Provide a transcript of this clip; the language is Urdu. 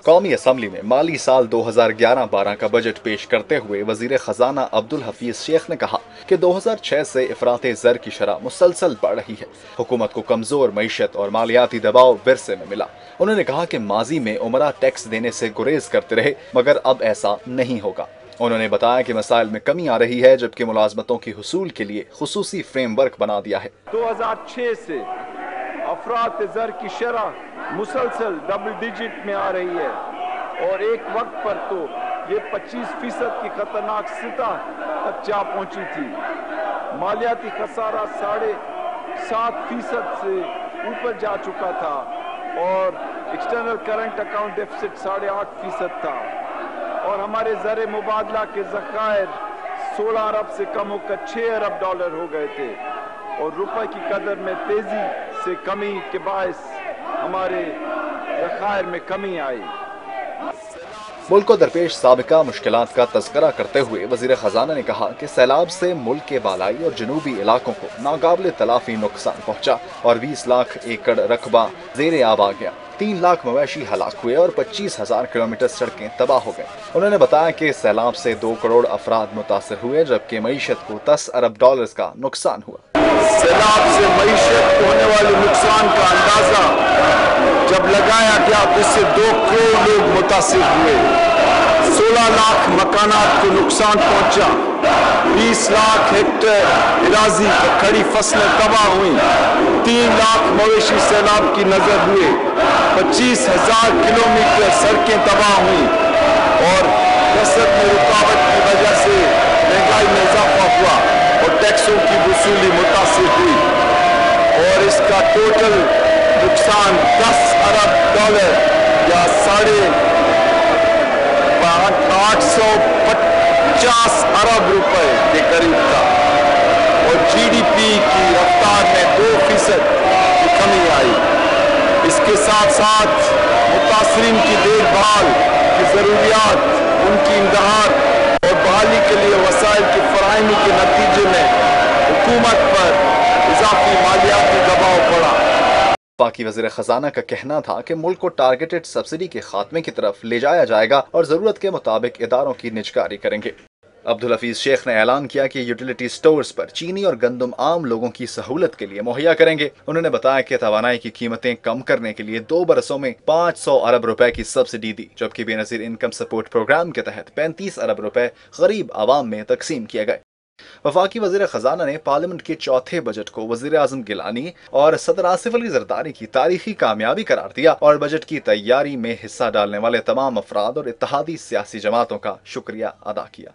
قومی اسمبلی میں مالی سال 2011-12 کا بجٹ پیش کرتے ہوئے وزیر خزانہ عبدالحفیظ شیخ نے کہا کہ 2006 سے افراط زر کی شرح مسلسل بڑھ رہی ہے۔ حکومت کو کمزور معیشت اور مالیاتی دباؤ ورثے میں ملا۔ انہوں نے کہا کہ ماضی میں عمرہ ٹیکس دینے سے گریز کرتے رہے، مگر اب ایسا نہیں ہوگا۔ انہوں نے بتایا کہ مسائل میں کمی آ رہی ہے، جبکہ ملازمتوں کی حصول کے لیے خصوصی فریم ورک بنا دیا ہے۔ 2006 سے افراط زر کی شرح مسلسل ڈبل ڈیجٹ میں آ رہی ہے اور ایک وقت پر تو یہ 25% کی خطرناک سطح تک جا پہنچی تھی۔ مالیاتی خسارہ 7.5% سے اوپر جا چکا تھا اور ایکسٹرنل کرنٹ اکاؤنٹ ڈیفیسٹ 8.5% تھا، اور ہمارے زر مبادلہ کے ذخائر 16 ارب سے کم ہو کر 6 ارب ڈالر ہو گئے تھے، اور روپے کی قدر میں تیزی سے کمی کے باعث ہمارے ذخائر میں کمی آئی۔ ملک کو درپیش سابقہ مشکلات کا تذکرہ کرتے ہوئے وزیر خزانہ نے کہا کہ سیلاب سے ملک کے بالائی اور جنوبی علاقوں کو ناقابل تلافی نقصان پہنچا اور 20 لاکھ ایکڑ رقبہ زیر آب آ گیا، 3 لاکھ مویشی ہلاک ہوئے اور 25,000 کلومیٹر سڑکیں تباہ ہو گئیں۔ انہوں نے بتایا کہ سیلاب سے 2 کروڑ افراد متاثر ہوئے، جبکہ معیشت کو 10 ارب ڈالرز کا نقصان ہوا۔ سیلاب سے معیشت کو ہونے والے نقصان کا اندازہ جب لگایا گیا تو اس سے 2 کروڑ لوگ متاثر ہوئے، 16 لاکھ مکانات کو نقصان پہنچا، 20 لاکھ ہیکٹر اراضی پر کھڑی فصلیں تباہ ہوئیں، 3 لاکھ مویشی سیلاب کی نظر ہوئے، 25,000 کلومیٹر سڑکیں تباہ ہوئیں، اور کثرت میں رکاوٹ کی وجہ سے مہنگائی میں اضافہ ہوا اور ٹیکسوں کی وصولی متاثر ہوئی، اور اس کا ٹوٹل نقصان 10 ارب ڈالر یا 850 ارب روپے کے قریب تھا، اور جی ڈی پی کی رفتار میں 2% کی کمی آئی۔ اس کے ساتھ ساتھ متاثرین کی دیکھ بھال کی ضروریات، ان کی امداد اور بحالی کے لیے وسائل کی فراہمی کے نتیجے میں حکومت پر اضافی مالیاتی دباؤ پڑا۔ وفاقی وزیر خزانہ کا کہنا تھا کہ ملک کو ٹارگیٹڈ سبسڈی کے خاتمے کی طرف لے جایا جائے گا اور ضرورت کے مطابق اداروں کی نجکاری کریں گے۔ عبدالحفیظ شیخ نے اعلان کیا کہ یوٹیلیٹی سٹورز پر چینی اور گندم عام لوگوں کی سہولت کے لیے مہیا کریں گے۔ انہوں نے بتایا کہ توانائی کی قیمتیں کم کرنے کے لیے 2 برسوں میں 500 ارب روپے کی سبسڈی دی، جبکہ بے نظیر انکم سپورٹ پروگرام کے تحت 35 ارب روپے غریب عوام میں تقسیم کیے گئے۔ وفاقی وزیر خزانہ نے پارلیمنٹ کے چوتھے بجٹ کو وزیر اعظم گیلانی اور صدر آصف علی زرداری کی تاریخی کامیابی قرار دیا اور بجٹ کی تیاری میں حصہ ڈالنے والے تمام افراد اور اتحادی سیاسی جماعتوں کا شکریہ ادا کیا۔